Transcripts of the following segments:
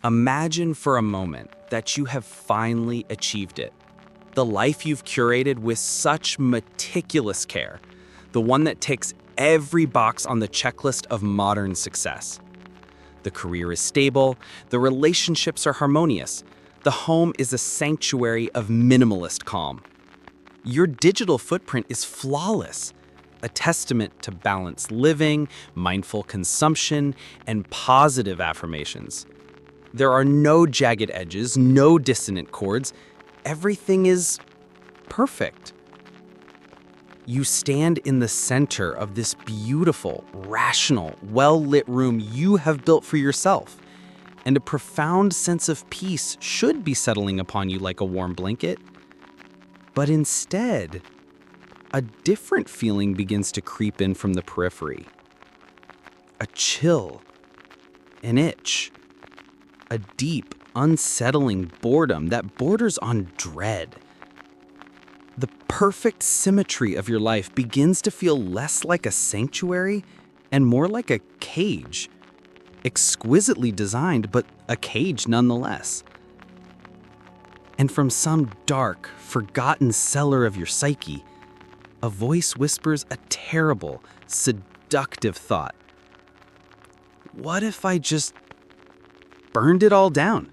Imagine for a moment that you have finally achieved it. The life you've curated with such meticulous care, the one that ticks every box on the checklist of modern success. The career is stable, the relationships are harmonious, the home is a sanctuary of minimalist calm. Your digital footprint is flawless, a testament to balanced living, mindful consumption, and positive affirmations. There are no jagged edges, no dissonant chords. Everything is perfect. You stand in the center of this beautiful, rational, well-lit room you have built for yourself, and a profound sense of peace should be settling upon you like a warm blanket. But instead, a different feeling begins to creep in from the periphery. A chill, an itch, a deep, unsettling boredom that borders on dread. The perfect symmetry of your life begins to feel less like a sanctuary and more like a cage. Exquisitely designed, but a cage nonetheless. And from some dark, forgotten cellar of your psyche, a voice whispers a terrible, seductive thought. What if I just burned it all down?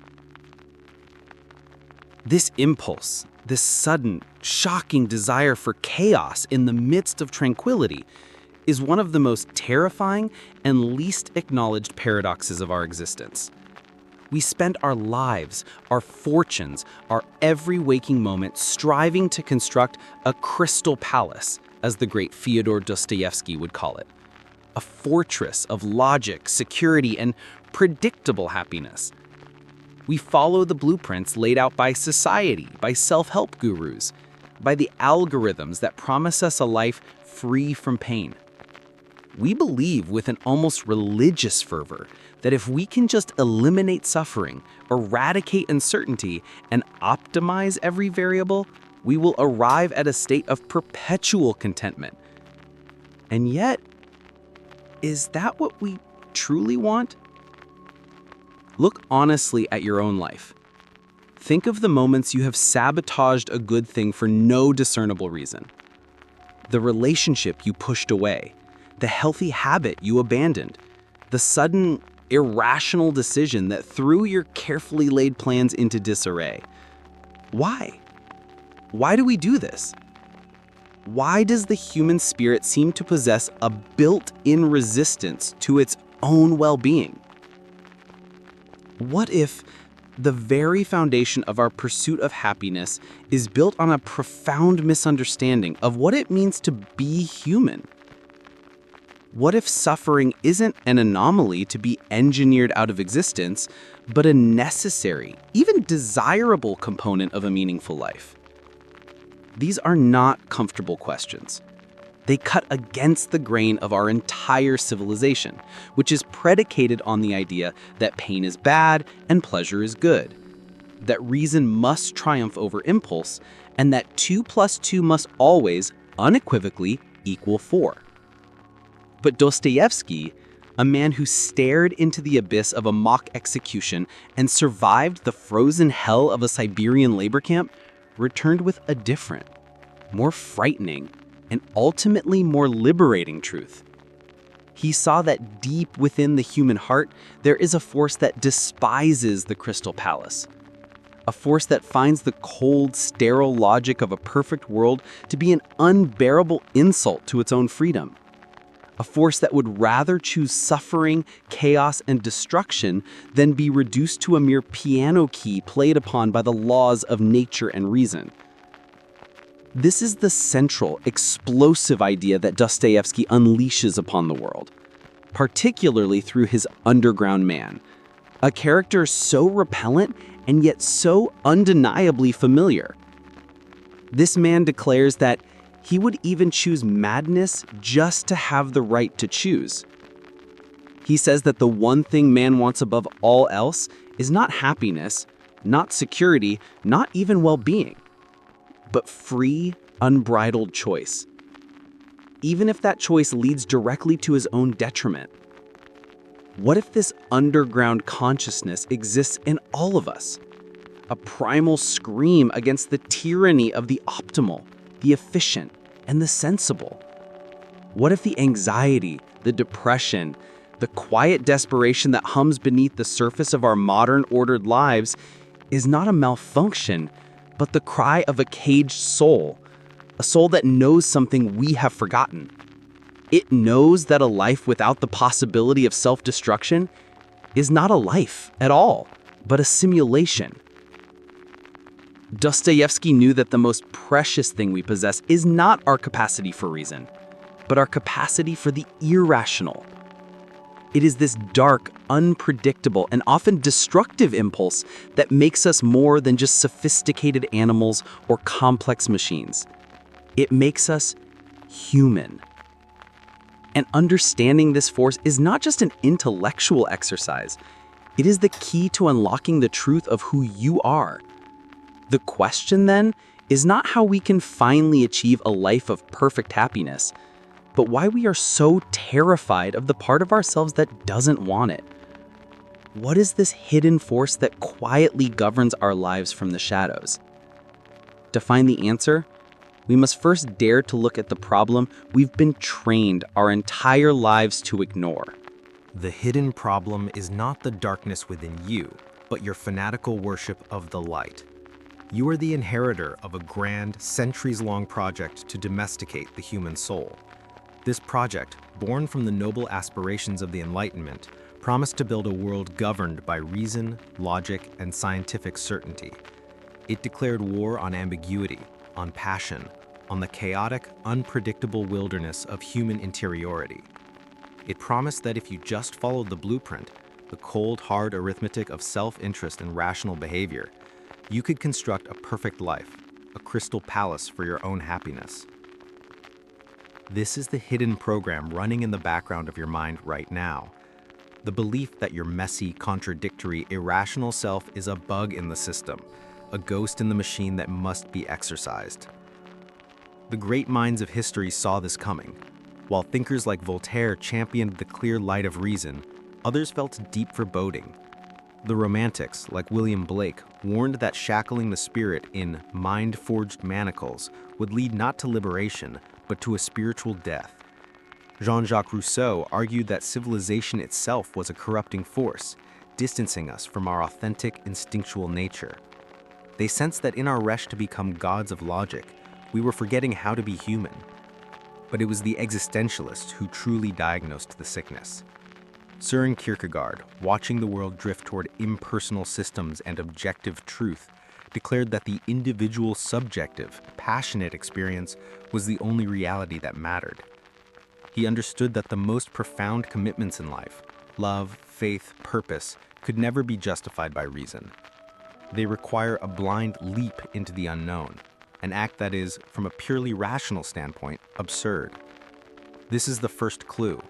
This impulse, this sudden, shocking desire for chaos in the midst of tranquility, is one of the most terrifying and least acknowledged paradoxes of our existence. We spend our lives, our fortunes, our every waking moment striving to construct a crystal palace, as the great Fyodor Dostoyevsky would call it. A fortress of logic, security, and predictable happiness. We follow the blueprints laid out by society, by self-help gurus, by the algorithms that promise us a life free from pain. We believe with an almost religious fervor that if we can just eliminate suffering, eradicate uncertainty, and optimize every variable, we will arrive at a state of perpetual contentment. And yet, is that what we truly want? Look honestly at your own life. Think of the moments you have sabotaged a good thing for no discernible reason. The relationship you pushed away, the healthy habit you abandoned, the sudden, irrational decision that threw your carefully laid plans into disarray. Why? Why do we do this? Why does the human spirit seem to possess a built-in resistance to its own well-being? What if the very foundation of our pursuit of happiness is built on a profound misunderstanding of what it means to be human? What if suffering isn't an anomaly to be engineered out of existence, but a necessary, even desirable component of a meaningful life? These are not comfortable questions. They cut against the grain of our entire civilization, which is predicated on the idea that pain is bad and pleasure is good, that reason must triumph over impulse, and that 2 + 2 must always, unequivocally, equal 4. But Dostoevsky, a man who stared into the abyss of a mock execution and survived the frozen hell of a Siberian labor camp, returned with a different, more frightening, and ultimately more liberating truth. He saw that deep within the human heart, there is a force that despises the crystal palace. A force that finds the cold, sterile logic of a perfect world to be an unbearable insult to its own freedom. A force that would rather choose suffering, chaos, and destruction than be reduced to a mere piano key played upon by the laws of nature and reason. This is the central, explosive idea that Dostoevsky unleashes upon the world, particularly through his underground man, a character so repellent and yet so undeniably familiar. This man declares that he would even choose madness just to have the right to choose. He says that the one thing man wants above all else is not happiness, not security, not even well-being, but free, unbridled choice, even if that choice leads directly to his own detriment. What if this underground consciousness exists in all of us? A primal scream against the tyranny of the optimal, the efficient, and the sensible. What if the anxiety, the depression, the quiet desperation that hums beneath the surface of our modern ordered lives is not a malfunction, but the cry of a caged soul, a soul that knows something we have forgotten? It knows that a life without the possibility of self-destruction is not a life at all, but a simulation. Dostoevsky knew that the most precious thing we possess is not our capacity for reason, but our capacity for the irrational. It is this dark, unpredictable, and often destructive impulse that makes us more than just sophisticated animals or complex machines. It makes us human. And understanding this force is not just an intellectual exercise. It is the key to unlocking the truth of who you are. The question, then, is not how we can finally achieve a life of perfect happiness, but why we are so terrified of the part of ourselves that doesn't want it. What is this hidden force that quietly governs our lives from the shadows? To find the answer, we must first dare to look at the problem we've been trained our entire lives to ignore. The hidden problem is not the darkness within you, but your fanatical worship of the light. You are the inheritor of a grand, centuries-long project to domesticate the human soul. This project, born from the noble aspirations of the Enlightenment, promised to build a world governed by reason, logic, and scientific certainty. It declared war on ambiguity, on passion, on the chaotic, unpredictable wilderness of human interiority. It promised that if you just followed the blueprint, the cold, hard arithmetic of self-interest and rational behavior, you could construct a perfect life, a crystal palace for your own happiness. This is the hidden program running in the background of your mind right now. The belief that your messy, contradictory, irrational self is a bug in the system, a ghost in the machine that must be exorcised. The great minds of history saw this coming. While thinkers like Voltaire championed the clear light of reason, others felt deep foreboding. The Romantics, like William Blake, warned that shackling the spirit in mind-forged manacles would lead not to liberation, but to a spiritual death. Jean-Jacques Rousseau argued that civilization itself was a corrupting force, distancing us from our authentic, instinctual nature. They sensed that in our rush to become gods of logic, we were forgetting how to be human. But it was the existentialists who truly diagnosed the sickness. Søren Kierkegaard, watching the world drift toward impersonal systems and objective truth, declared that the individual subjective, passionate experience was the only reality that mattered. He understood that the most profound commitments in life, love, faith, purpose, could never be justified by reason. They require a blind leap into the unknown, an act that is, from a purely rational standpoint, absurd. This is the first clue.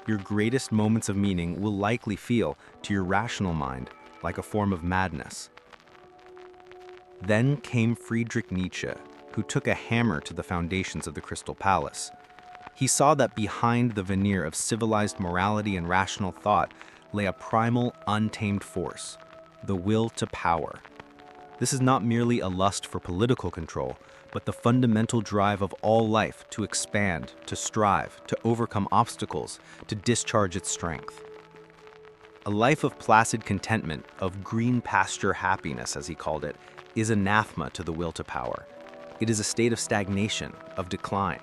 Your greatest moments of meaning will likely feel, to your rational mind, like a form of madness. Then came Friedrich Nietzsche, who took a hammer to the foundations of the Crystal Palace. He saw that behind the veneer of civilized morality and rational thought lay a primal, untamed force, the will to power. This is not merely a lust for political control, but the fundamental drive of all life to expand, to strive, to overcome obstacles, to discharge its strength. A life of placid contentment, of green pasture happiness, as he called it, is anathema to the will to power. It is a state of stagnation, of decline.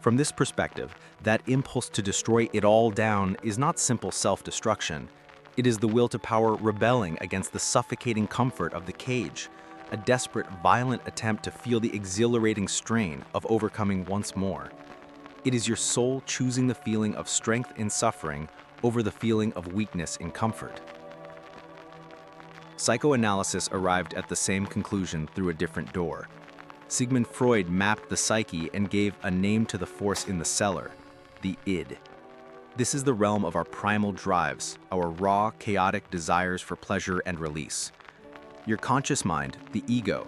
From this perspective, that impulse to destroy it all down is not simple self-destruction. It is the will to power rebelling against the suffocating comfort of the cage, a desperate, violent attempt to feel the exhilarating strain of overcoming once more. It is your soul choosing the feeling of strength in suffering over the feeling of weakness in comfort. Psychoanalysis arrived at the same conclusion through a different door. Sigmund Freud mapped the psyche and gave a name to the force in the cellar, the id. This is the realm of our primal drives, our raw, chaotic desires for pleasure and release. Your conscious mind, the ego,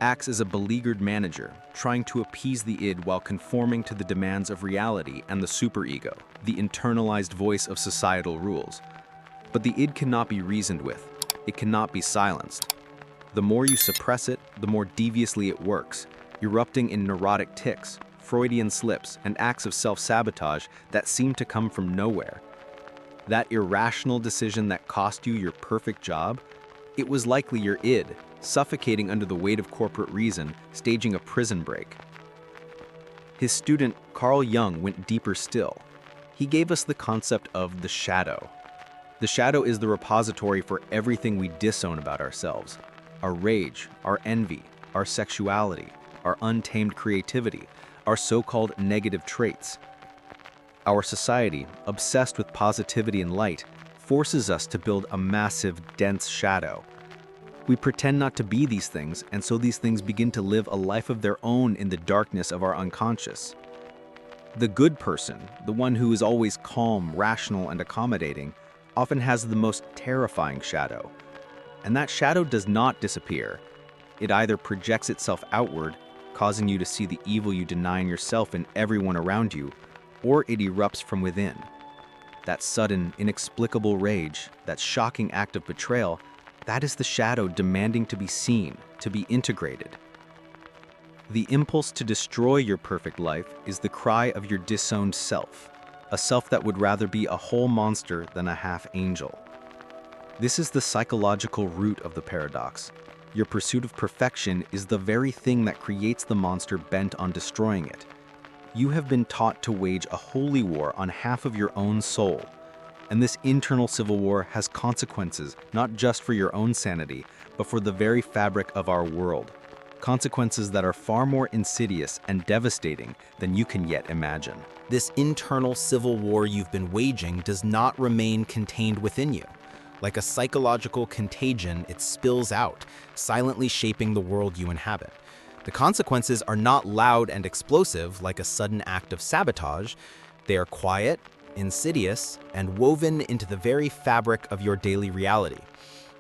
acts as a beleaguered manager, trying to appease the id while conforming to the demands of reality and the superego, the internalized voice of societal rules. But the id cannot be reasoned with. It cannot be silenced. The more you suppress it, the more deviously it works, erupting in neurotic tics, Freudian slips, and acts of self-sabotage that seem to come from nowhere. That irrational decision that cost you your perfect job, it was likely your id, suffocating under the weight of corporate reason, staging a prison break. His student, Carl Jung, went deeper still. He gave us the concept of the shadow. The shadow is the repository for everything we disown about ourselves. Our rage, our envy, our sexuality, our untamed creativity, our so-called negative traits. Our society, obsessed with positivity and light, forces us to build a massive, dense shadow. We pretend not to be these things, and so these things begin to live a life of their own in the darkness of our unconscious. The good person, the one who is always calm, rational, and accommodating, often has the most terrifying shadow. And that shadow does not disappear. It either projects itself outward, causing you to see the evil you deny in yourself and everyone around you, or it erupts from within. That sudden, inexplicable rage, that shocking act of betrayal, that is the shadow demanding to be seen, to be integrated. The impulse to destroy your perfect life is the cry of your disowned self, a self that would rather be a whole monster than a half angel. This is the psychological root of the paradox. Your pursuit of perfection is the very thing that creates the monster bent on destroying it. You have been taught to wage a holy war on half of your own soul. And this internal civil war has consequences not just for your own sanity, but for the very fabric of our world. Consequences that are far more insidious and devastating than you can yet imagine. This internal civil war you've been waging does not remain contained within you. Like a psychological contagion, it spills out, silently shaping the world you inhabit. The consequences are not loud and explosive like a sudden act of sabotage. They are quiet, insidious, and woven into the very fabric of your daily reality.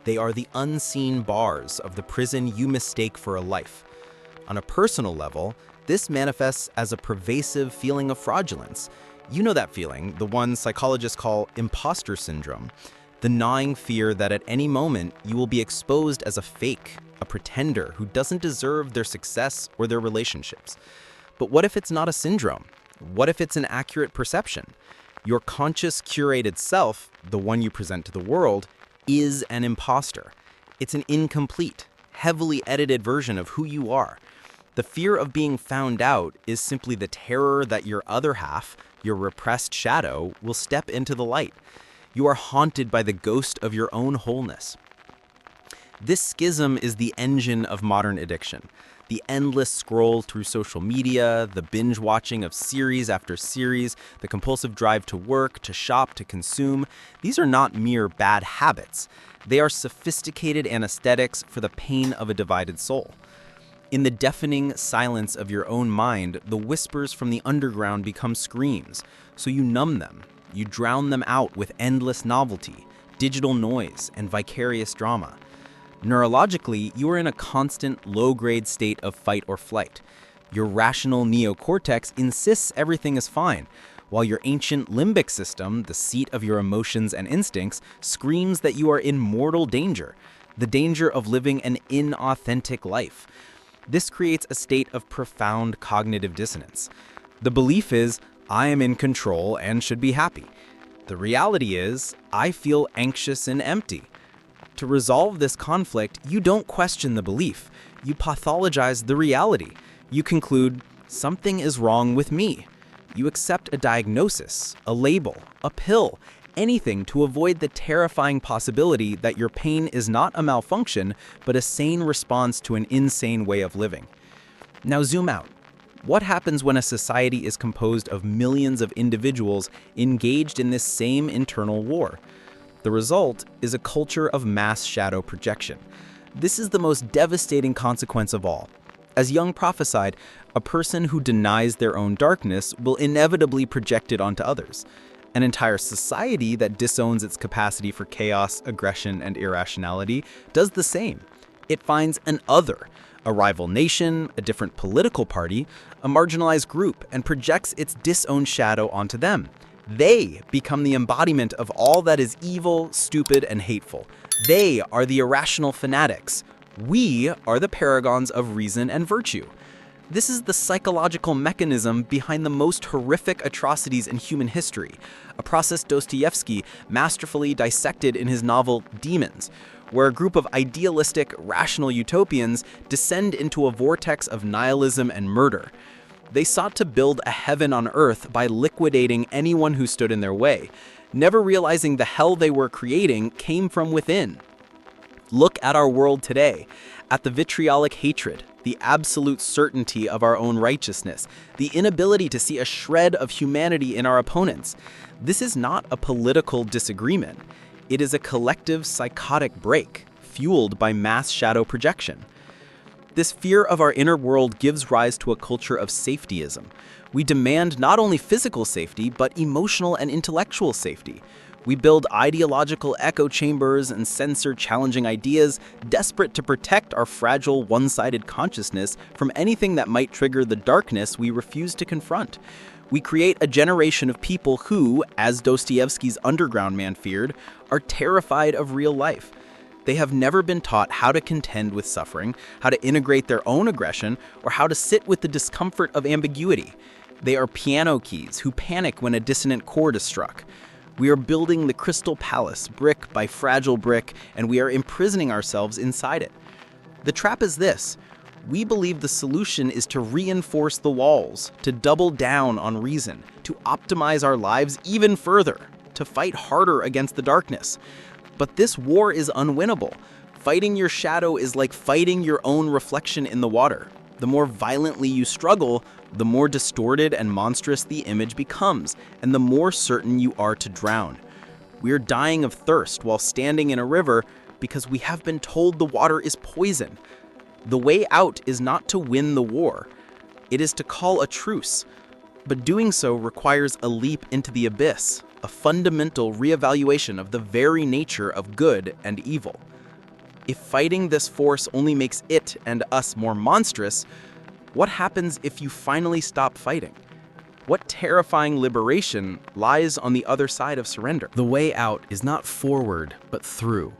They are the unseen bars of the prison you mistake for a life. On a personal level, this manifests as a pervasive feeling of fraudulence. You know that feeling, the one psychologists call imposter syndrome. The gnawing fear that at any moment you will be exposed as a fake, a pretender who doesn't deserve their success or their relationships. But what if it's not a syndrome? What if it's an accurate perception? Your conscious, curated self, the one you present to the world, is an imposter. It's an incomplete, heavily edited version of who you are. The fear of being found out is simply the terror that your other half, your repressed shadow, will step into the light. You are haunted by the ghost of your own wholeness. This schism is the engine of modern addiction. The endless scroll through social media, the binge watching of series after series, the compulsive drive to work, to shop, to consume, these are not mere bad habits. They are sophisticated anesthetics for the pain of a divided soul. In the deafening silence of your own mind, the whispers from the underground become screams, so you numb them. You drown them out with endless novelty, digital noise, and vicarious drama. Neurologically, you are in a constant, low-grade state of fight or flight. Your rational neocortex insists everything is fine, while your ancient limbic system, the seat of your emotions and instincts, screams that you are in mortal danger, the danger of living an inauthentic life. This creates a state of profound cognitive dissonance. The belief is, I am in control and should be happy. The reality is, I feel anxious and empty. To resolve this conflict, you don't question the belief. You pathologize the reality. You conclude, something is wrong with me. You accept a diagnosis, a label, a pill, anything to avoid the terrifying possibility that your pain is not a malfunction, but a sane response to an insane way of living. Now zoom out. What happens when a society is composed of millions of individuals engaged in this same internal war? The result is a culture of mass shadow projection. This is the most devastating consequence of all. As Jung prophesied, a person who denies their own darkness will inevitably project it onto others. An entire society that disowns its capacity for chaos, aggression, and irrationality does the same. It finds an other, A rival nation, a different political party, a marginalized group, and projects its disowned shadow onto them. They become the embodiment of all that is evil, stupid, and hateful. They are the irrational fanatics. We are the paragons of reason and virtue. This is the psychological mechanism behind the most horrific atrocities in human history, a process Dostoevsky masterfully dissected in his novel Demons, where a group of idealistic, rational utopians descend into a vortex of nihilism and murder. They sought to build a heaven on earth by liquidating anyone who stood in their way, never realizing the hell they were creating came from within. Look at our world today, at the vitriolic hatred, the absolute certainty of our own righteousness, the inability to see a shred of humanity in our opponents. This is not a political disagreement. It is a collective psychotic break, fueled by mass shadow projection. This fear of our inner world gives rise to a culture of safetyism. We demand not only physical safety, but emotional and intellectual safety. We build ideological echo chambers and censor challenging ideas, desperate to protect our fragile, one-sided consciousness from anything that might trigger the darkness we refuse to confront. We create a generation of people who, as Dostoevsky's underground man feared, are terrified of real life. They have never been taught how to contend with suffering, how to integrate their own aggression, or how to sit with the discomfort of ambiguity. They are piano keys who panic when a dissonant chord is struck. We are building the crystal palace, brick by fragile brick, and we are imprisoning ourselves inside it. The trap is this. We believe the solution is to reinforce the walls, to double down on reason, to optimize our lives even further, to fight harder against the darkness. But this war is unwinnable. Fighting your shadow is like fighting your own reflection in the water. The more violently you struggle, the more distorted and monstrous the image becomes, and the more certain you are to drown. We are dying of thirst while standing in a river because we have been told the water is poison. The way out is not to win the war. It is to call a truce. But doing so requires a leap into the abyss, a fundamental reevaluation of the very nature of good and evil. If fighting this force only makes it and us more monstrous, what happens if you finally stop fighting? What terrifying liberation lies on the other side of surrender? The way out is not forward, but through.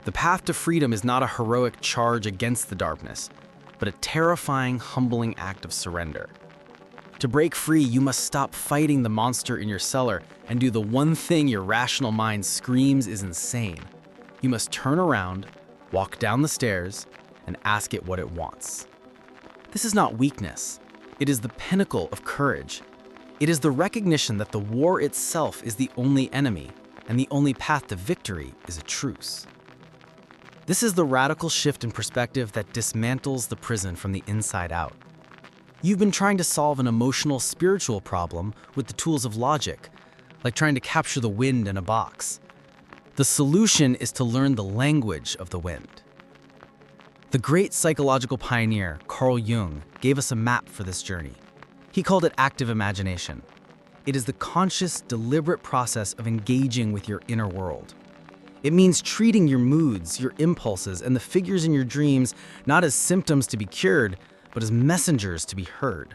The path to freedom is not a heroic charge against the darkness, but a terrifying, humbling act of surrender. To break free, you must stop fighting the monster in your cellar and do the one thing your rational mind screams is insane. You must turn around, walk down the stairs, and ask it what it wants. This is not weakness. It is the pinnacle of courage. It is the recognition that the war itself is the only enemy, and the only path to victory is a truce. This is the radical shift in perspective that dismantles the prison from the inside out. You've been trying to solve an emotional, spiritual problem with the tools of logic, like trying to capture the wind in a box. The solution is to learn the language of the wind. The great psychological pioneer, Carl Jung, gave us a map for this journey. He called it active imagination. It is the conscious, deliberate process of engaging with your inner world. It means treating your moods, your impulses, and the figures in your dreams not as symptoms to be cured, but as messengers to be heard.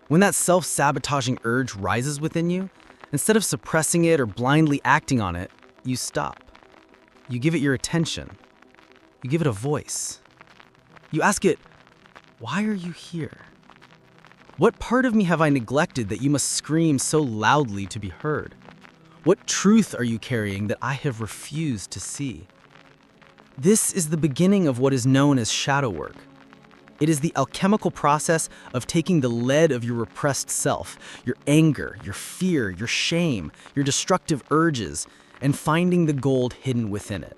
When that self-sabotaging urge rises within you, instead of suppressing it or blindly acting on it, you stop. You give it your attention. You give it a voice. You ask it, why are you here? What part of me have I neglected that you must scream so loudly to be heard? What truth are you carrying that I have refused to see? This is the beginning of what is known as shadow work. It is the alchemical process of taking the lead of your repressed self, your anger, your fear, your shame, your destructive urges, and finding the gold hidden within it.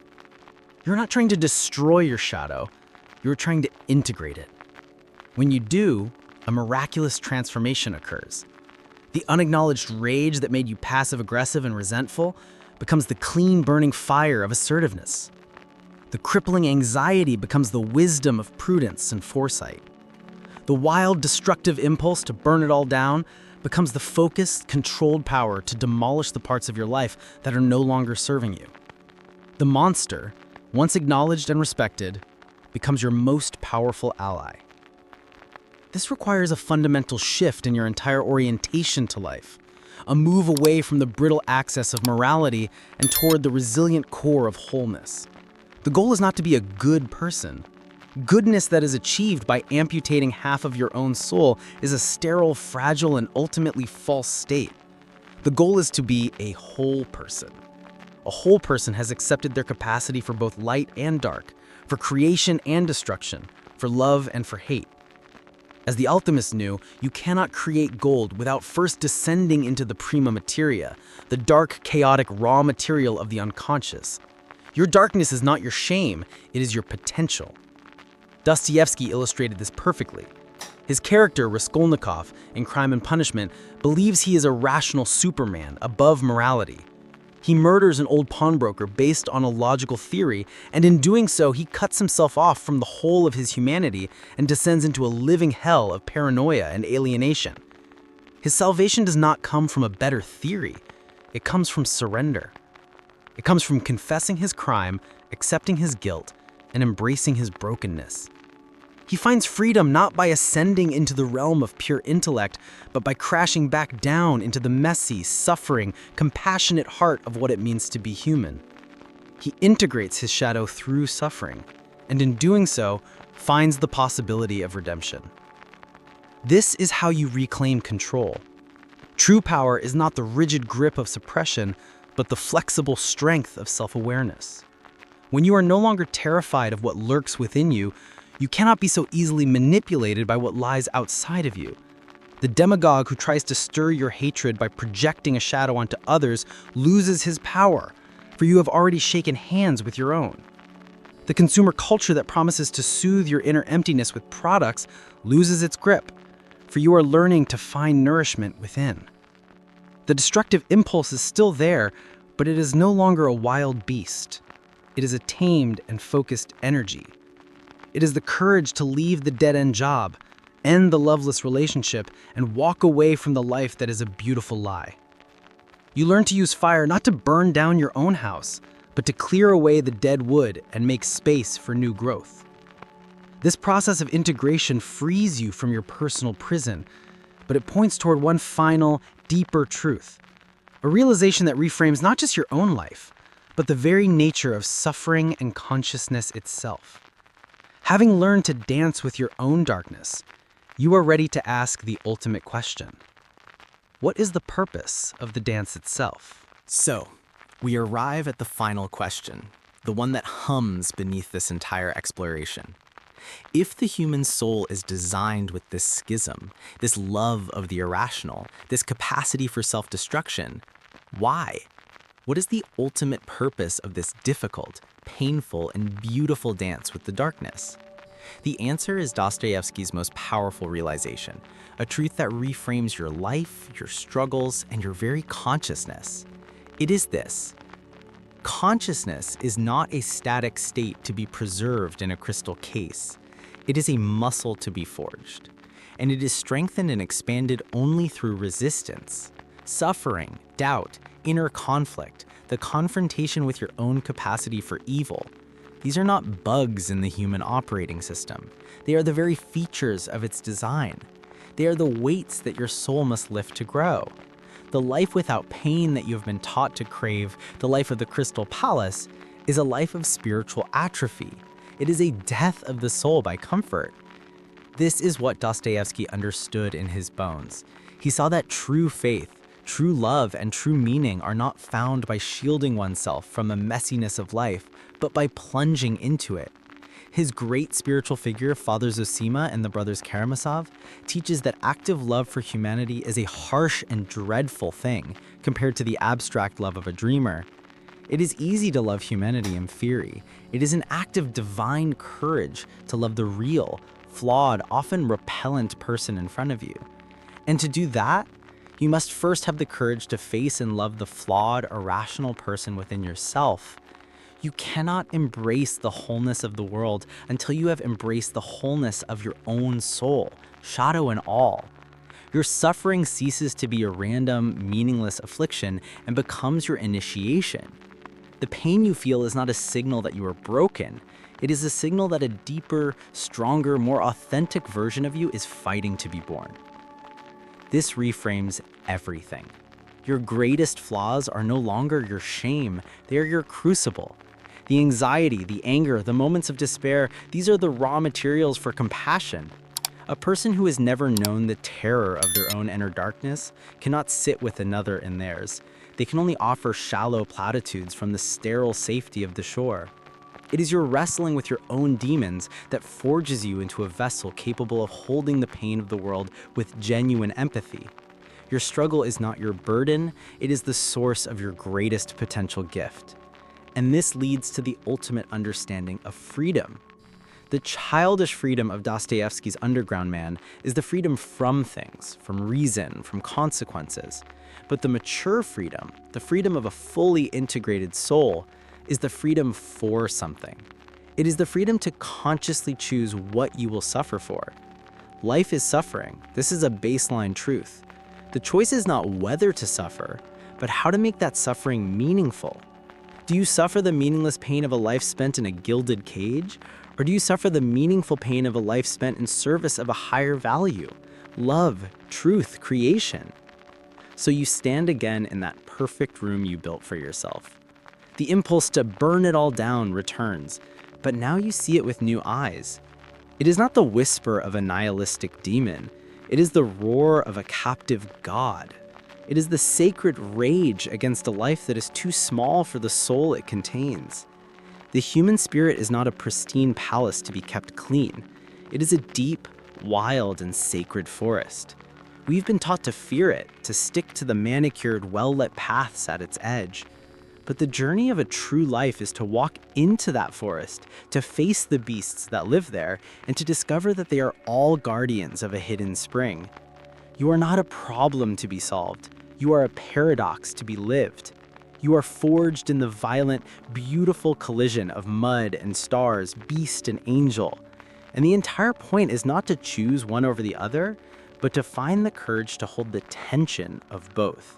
You're not trying to destroy your shadow, you're trying to integrate it. When you do, a miraculous transformation occurs. The unacknowledged rage that made you passive-aggressive and resentful becomes the clean, burning fire of assertiveness. The crippling anxiety becomes the wisdom of prudence and foresight. The wild, destructive impulse to burn it all down becomes the focused, controlled power to demolish the parts of your life that are no longer serving you. The monster, once acknowledged and respected, becomes your most powerful ally. This requires a fundamental shift in your entire orientation to life, a move away from the brittle axis of morality and toward the resilient core of wholeness. The goal is not to be a good person. Goodness that is achieved by amputating half of your own soul is a sterile, fragile, and ultimately false state. The goal is to be a whole person. A whole person has accepted their capacity for both light and dark, for creation and destruction, for love and for hate. As the alchemists knew, you cannot create gold without first descending into the prima materia, the dark, chaotic, raw material of the unconscious. Your darkness is not your shame, it is your potential. Dostoevsky illustrated this perfectly. His character, Raskolnikov, in Crime and Punishment, believes he is a rational Superman above morality. He murders an old pawnbroker based on a logical theory, and in doing so, he cuts himself off from the whole of his humanity and descends into a living hell of paranoia and alienation. His salvation does not come from a better theory. It comes from surrender. It comes from confessing his crime, accepting his guilt, and embracing his brokenness. He finds freedom not by ascending into the realm of pure intellect, but by crashing back down into the messy, suffering, compassionate heart of what it means to be human. He integrates his shadow through suffering, and in doing so, finds the possibility of redemption. This is how you reclaim control. True power is not the rigid grip of suppression, but the flexible strength of self-awareness. When you are no longer terrified of what lurks within you, you cannot be so easily manipulated by what lies outside of you. The demagogue who tries to stir your hatred by projecting a shadow onto others loses his power, for you have already shaken hands with your own. The consumer culture that promises to soothe your inner emptiness with products loses its grip, for you are learning to find nourishment within. The destructive impulse is still there, but it is no longer a wild beast. It is a tamed and focused energy. It is the courage to leave the dead-end job, end the loveless relationship, and walk away from the life that is a beautiful lie. You learn to use fire not to burn down your own house, but to clear away the dead wood and make space for new growth. This process of integration frees you from your personal prison, but it points toward one final, deeper truth, a realization that reframes not just your own life, but the very nature of suffering and consciousness itself. Having learned to dance with your own darkness, you are ready to ask the ultimate question. What is the purpose of the dance itself? So, we arrive at the final question, the one that hums beneath this entire exploration. If the human soul is designed with this schism, this love of the irrational, this capacity for self-destruction, why? What is the ultimate purpose of this difficult, painful, and beautiful dance with the darkness? The answer is Dostoevsky's most powerful realization, a truth that reframes your life, your struggles, and your very consciousness. It is this: consciousness is not a static state to be preserved in a crystal case. It is a muscle to be forged, and it is strengthened and expanded only through resistance, suffering, doubt, inner conflict, the confrontation with your own capacity for evil. These are not bugs in the human operating system. They are the very features of its design. They are the weights that your soul must lift to grow. The life without pain that you have been taught to crave, the life of the Crystal Palace, is a life of spiritual atrophy. It is a death of the soul by comfort. This is what Dostoevsky understood in his bones. He saw that true faith, true love, and true meaning are not found by shielding oneself from the messiness of life, but by plunging into it. His great spiritual figure, Father Zosima and the brothers Karamazov, teaches that active love for humanity is a harsh and dreadful thing compared to the abstract love of a dreamer. It is easy to love humanity in theory. It is an act of divine courage to love the real, flawed, often repellent person in front of you. And to do that, you must first have the courage to face and love the flawed, irrational person within yourself. You cannot embrace the wholeness of the world until you have embraced the wholeness of your own soul, shadow and all. Your suffering ceases to be a random, meaningless affliction and becomes your initiation. The pain you feel is not a signal that you are broken. It is a signal that a deeper, stronger, more authentic version of you is fighting to be born. This reframes everything. Your greatest flaws are no longer your shame, they are your crucible. The anxiety, the anger, the moments of despair, these are the raw materials for compassion. A person who has never known the terror of their own inner darkness cannot sit with another in theirs. They can only offer shallow platitudes from the sterile safety of the shore. It is your wrestling with your own demons that forges you into a vessel capable of holding the pain of the world with genuine empathy. Your struggle is not your burden, it is the source of your greatest potential gift. And this leads to the ultimate understanding of freedom. The childish freedom of Dostoevsky's Underground Man is the freedom from things, from reason, from consequences. But the mature freedom, the freedom of a fully integrated soul, is the freedom for something. It is the freedom to consciously choose what you will suffer for. Life is suffering. This is a baseline truth. The choice is not whether to suffer, but how to make that suffering meaningful. Do you suffer the meaningless pain of a life spent in a gilded cage? Or do you suffer the meaningful pain of a life spent in service of a higher value? Love, truth, creation. So you stand again in that perfect room you built for yourself. The impulse to burn it all down returns, but now you see it with new eyes. It is not the whisper of a nihilistic demon. It is the roar of a captive god. It is the sacred rage against a life that is too small for the soul it contains. The human spirit is not a pristine palace to be kept clean. It is a deep, wild, and sacred forest. We've been taught to fear it, to stick to the manicured, well-lit paths at its edge. But the journey of a true life is to walk into that forest, to face the beasts that live there, and to discover that they are all guardians of a hidden spring. You are not a problem to be solved. You are a paradox to be lived. You are forged in the violent, beautiful collision of mud and stars, beast and angel. And the entire point is not to choose one over the other, but to find the courage to hold the tension of both.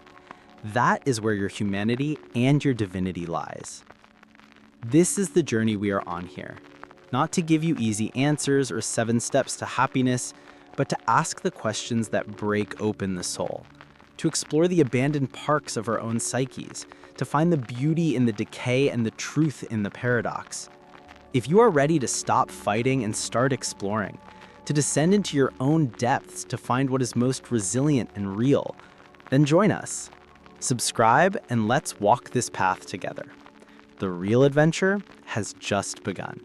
That is where your humanity and your divinity lies. This is the journey we are on here. Not to give you easy answers or 7 steps to happiness, but to ask the questions that break open the soul. To explore the abandoned parks of our own psyches. To find the beauty in the decay and the truth in the paradox. If you are ready to stop fighting and start exploring, to descend into your own depths to find what is most resilient and real, then join us. Subscribe and let's walk this path together. The real adventure has just begun.